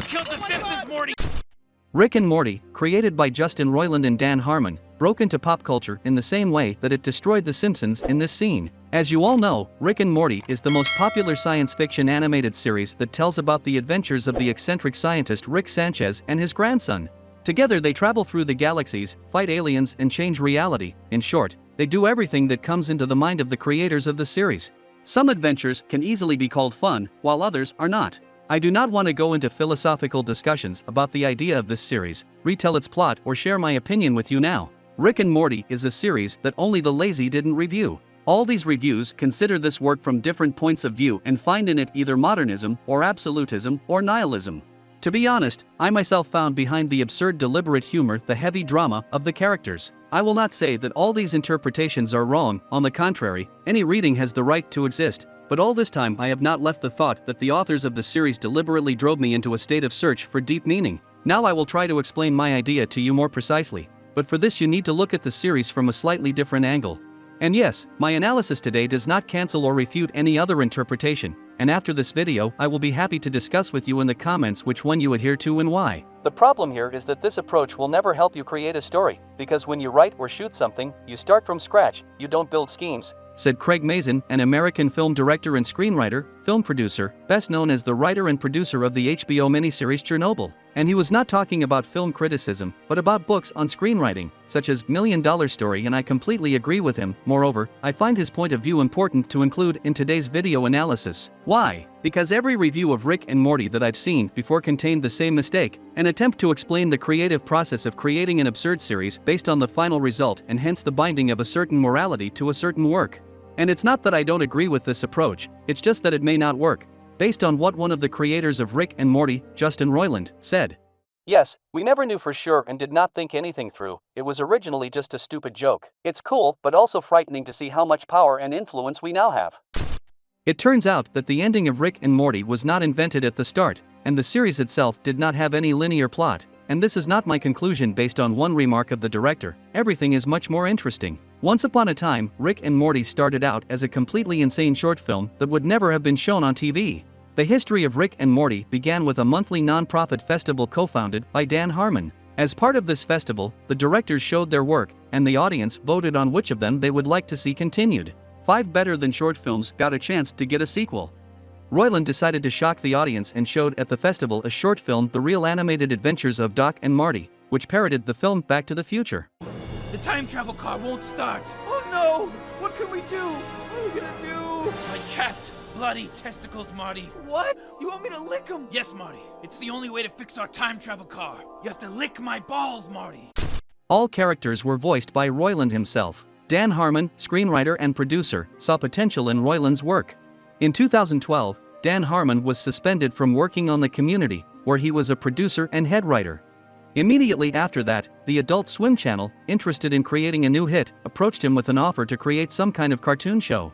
killed the Simpsons, Morty! Rick and Morty, created by Justin Roiland and Dan Harmon, broke into pop culture in the same way that it destroyed The Simpsons in this scene. As you all know, Rick and Morty is the most popular science fiction animated series that tells about the adventures of the eccentric scientist Rick Sanchez and his grandson. Together they travel through the galaxies, fight aliens, and change reality. In short, they do everything that comes into the mind of the creators of the series. Some adventures can easily be called fun, while others are not. I do not want to go into philosophical discussions about the idea of this series, retell its plot, or share my opinion with you now. Rick and Morty is a series that only the lazy didn't review. All these reviews consider this work from different points of view and find in it either modernism or absolutism or nihilism. To be honest, I myself found behind the absurd deliberate humor the heavy drama of the characters. I will not say that all these interpretations are wrong, on the contrary, any reading has the right to exist. But all this time I have not left the thought that the authors of the series deliberately drove me into a state of search for deep meaning. Now I will try to explain my idea to you more precisely, but for this you need to look at the series from a slightly different angle. And yes, my analysis today does not cancel or refute any other interpretation, and after this video I will be happy to discuss with you in the comments which one you adhere to and why. The problem here is that this approach will never help you create a story, because when you write or shoot something, you start from scratch, you don't build schemes, said Craig Mazin, an American film director and screenwriter, film producer, best known as the writer and producer of the HBO miniseries Chernobyl. And he was not talking about film criticism, but about books on screenwriting, such as $1 Million Story, and I completely agree with him. Moreover, I find his point of view important to include in today's video analysis. Why? Because every review of Rick and Morty that I've seen before contained the same mistake, an attempt to explain the creative process of creating an absurd series based on the final result and hence the binding of a certain morality to a certain work. And it's not that I don't agree with this approach, it's just that it may not work, based on what one of the creators of Rick and Morty, Justin Roiland, said. Yes, we never knew for sure and did not think anything through, it was originally just a stupid joke. It's cool, but also frightening to see how much power and influence we now have. It turns out that the ending of Rick and Morty was not invented at the start, and the series itself did not have any linear plot. And this is not my conclusion based on one remark of the director, everything is much more interesting. Once upon a time, Rick and Morty started out as a completely insane short film that would never have been shown on TV. The history of Rick and Morty began with a monthly non-profit festival co-founded by Dan Harmon. As part of this festival, the directors showed their work, and the audience voted on which of them they would like to see continued. 5 better than short films got a chance to get a sequel. Roiland decided to shock the audience and showed at the festival a short film, The Real Animated Adventures of Doc and Marty, which parodied the film Back to the Future. The time travel car won't start. Oh no! What can we do? What are we gonna do? My chapped, bloody testicles, Marty. What? You want me to lick them? Yes, Marty. It's the only way to fix our time travel car. You have to lick my balls, Marty. All characters were voiced by Roiland himself. Dan Harmon, screenwriter and producer, saw potential in Roiland's work. In 2012, Dan Harmon was suspended from working on the Community, where he was a producer and head writer. Immediately after that, the Adult Swim channel, interested in creating a new hit, approached him with an offer to create some kind of cartoon show.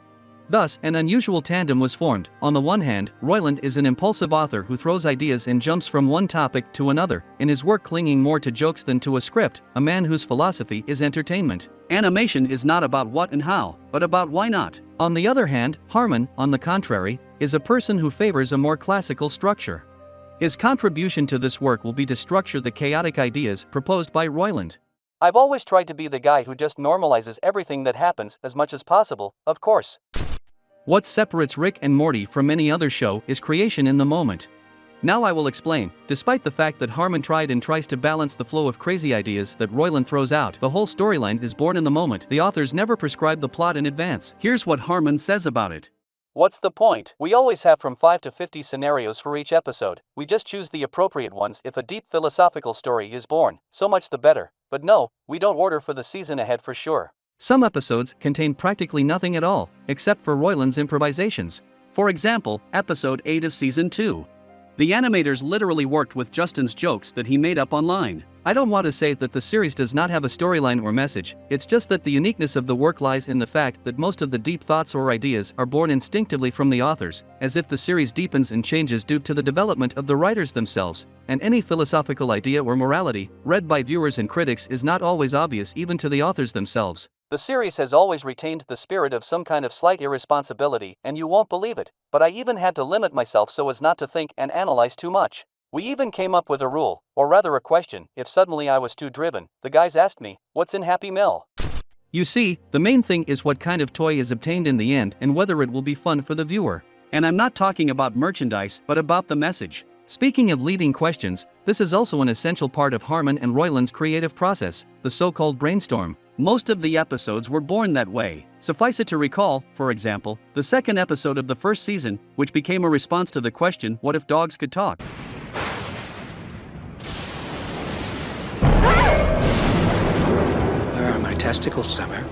Thus, an unusual tandem was formed. On the one hand, Roiland is an impulsive author who throws ideas and jumps from one topic to another, in his work clinging more to jokes than to a script, a man whose philosophy is entertainment. Animation is not about what and how, but about why not. On the other hand, Harmon, on the contrary, is a person who favors a more classical structure. His contribution to this work will be to structure the chaotic ideas proposed by Roiland. I've always tried to be the guy who just normalizes everything that happens as much as possible, of course. What separates Rick and Morty from any other show is creation in the moment. Now I will explain. Despite the fact that Harmon tried and tries to balance the flow of crazy ideas that Roiland throws out, the whole storyline is born in the moment. The authors never prescribe the plot in advance. Here's what Harmon says about it. What's the point? We always have from 5 to 50 scenarios for each episode. We just choose the appropriate ones if a deep philosophical story is born. So much the better. But no, we don't order for the season ahead for sure. Some episodes contain practically nothing at all, except for Roiland's improvisations. For example, episode 8 of season 2. The animators literally worked with Justin's jokes that he made up online. I don't want to say that the series does not have a storyline or message, it's just that the uniqueness of the work lies in the fact that most of the deep thoughts or ideas are born instinctively from the authors, as if the series deepens and changes due to the development of the writers themselves, and any philosophical idea or morality, read by viewers and critics, is not always obvious even to the authors themselves. The series has always retained the spirit of some kind of slight irresponsibility, and you won't believe it, but I even had to limit myself so as not to think and analyze too much. We even came up with a rule, or rather a question. If suddenly I was too driven, the guys asked me, "What's in Happy Meal?" You see, the main thing is what kind of toy is obtained in the end and whether it will be fun for the viewer. And I'm not talking about merchandise, but about the message. Speaking of leading questions, this is also an essential part of Harmon and Roiland's creative process, the so-called brainstorm. Most of the episodes were born that way. Suffice it to recall, for example, the second episode of the first season, which became a response to the question, what if dogs could talk? Where are my testicles, Summer?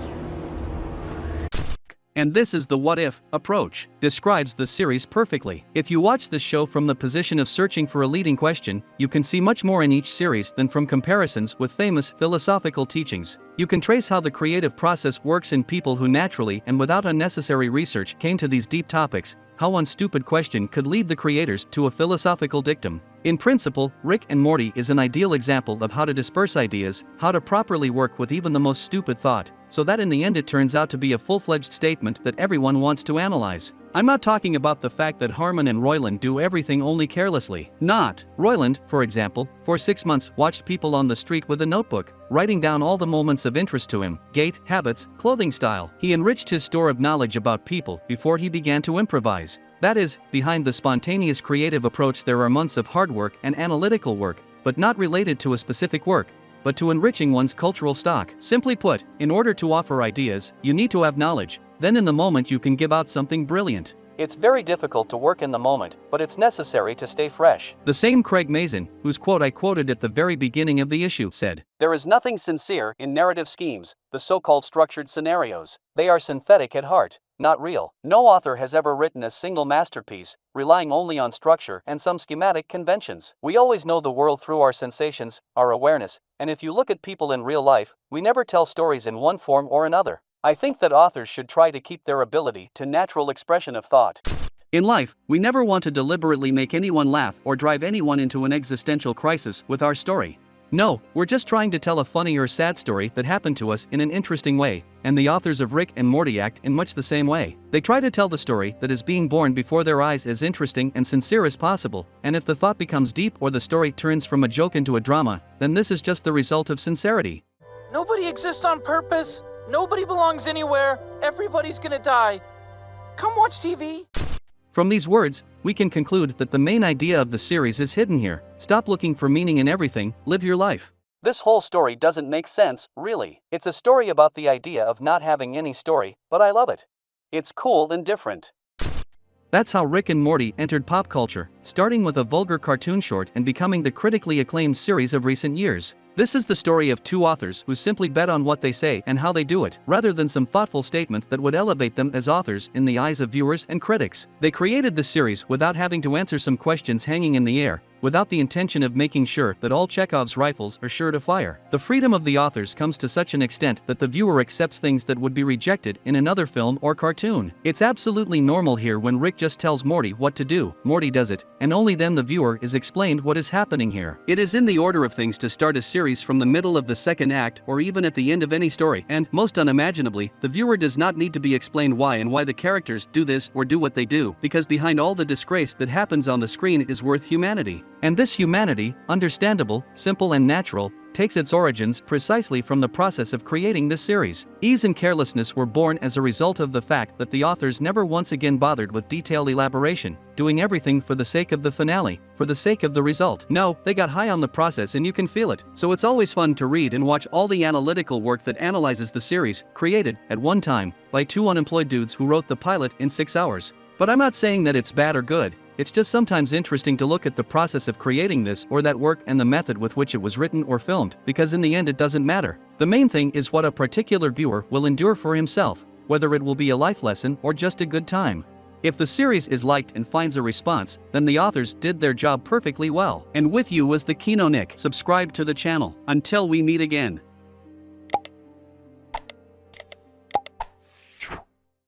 And this is the what-if approach. Describes the series perfectly. If you watch this show from the position of searching for a leading question, you can see much more in each series than from comparisons with famous philosophical teachings. You can trace how the creative process works in people who naturally and without unnecessary research came to these deep topics, how one stupid question could lead the creators to a philosophical dictum. In principle, Rick and Morty is an ideal example of how to disperse ideas, how to properly work with even the most stupid thought, so that in the end it turns out to be a full-fledged statement that everyone wants to analyze. I'm not talking about the fact that Harmon and Roiland do everything only carelessly. Not. Roiland, for example, for 6 months watched people on the street with a notebook, writing down all the moments of interest to him, gait, habits, clothing style. He enriched his store of knowledge about people before he began to improvise. That is, behind the spontaneous creative approach there are months of hard work and analytical work, but not related to a specific work, but to enriching one's cultural stock. Simply put, in order to offer ideas, you need to have knowledge, then in the moment you can give out something brilliant. It's very difficult to work in the moment, but it's necessary to stay fresh. The same Craig Mazin, whose quote I quoted at the very beginning of the issue, said, "There is nothing sincere in narrative schemes, the so-called structured scenarios. They are synthetic at heart, not real. No author has ever written a single masterpiece, relying only on structure and some schematic conventions. We always know the world through our sensations, our awareness, and if you look at people in real life, we never tell stories in one form or another. I think that authors should try to keep their ability to natural expression of thought." In life, we never want to deliberately make anyone laugh or drive anyone into an existential crisis with our story. No, we're just trying to tell a funny or sad story that happened to us in an interesting way, and the authors of Rick and Morty act in much the same way. They try to tell the story that is being born before their eyes as interesting and sincere as possible, and if the thought becomes deep or the story turns from a joke into a drama, then this is just the result of sincerity. Nobody exists on purpose. Nobody belongs anywhere. Everybody's gonna die. Come watch TV. From these words, we can conclude that the main idea of the series is hidden here. Stop looking for meaning in everything, live your life. This whole story doesn't make sense, really. It's a story about the idea of not having any story, but I love it. It's cool and different. That's how Rick and Morty entered pop culture, starting with a vulgar cartoon short and becoming the critically acclaimed series of recent years. This is the story of two authors who simply bet on what they say and how they do it, rather than some thoughtful statement that would elevate them as authors in the eyes of viewers and critics. They created the series without having to answer some questions hanging in the air, without the intention of making sure that all Chekhov's rifles are sure to fire. The freedom of the authors comes to such an extent that the viewer accepts things that would be rejected in another film or cartoon. It's absolutely normal here when Rick just tells Morty what to do, Morty does it, and only then the viewer is explained what is happening here. It is in the order of things to start a series from the middle of the second act or even at the end of any story, and, most unimaginably, the viewer does not need to be explained why and why the characters do this or do what they do, because behind all the disgrace that happens on the screen is worth humanity. And this humanity, understandable, simple and natural, takes its origins precisely from the process of creating this series. Ease and carelessness were born as a result of the fact that the authors never once again bothered with detailed elaboration, doing everything for the sake of the finale, for the sake of the result. No, they got high on the process and you can feel it. So it's always fun to read and watch all the analytical work that analyzes the series, created, at one time, by two unemployed dudes who wrote the pilot in 6 hours. But I'm not saying that it's bad or good. It's just sometimes interesting to look at the process of creating this or that work and the method with which it was written or filmed, because in the end it doesn't matter. The main thing is what a particular viewer will endure for himself, whether it will be a life lesson or just a good time. If the series is liked and finds a response, then the authors did their job perfectly well. And with you was the Kino Nick. Subscribe to the channel. Until we meet again.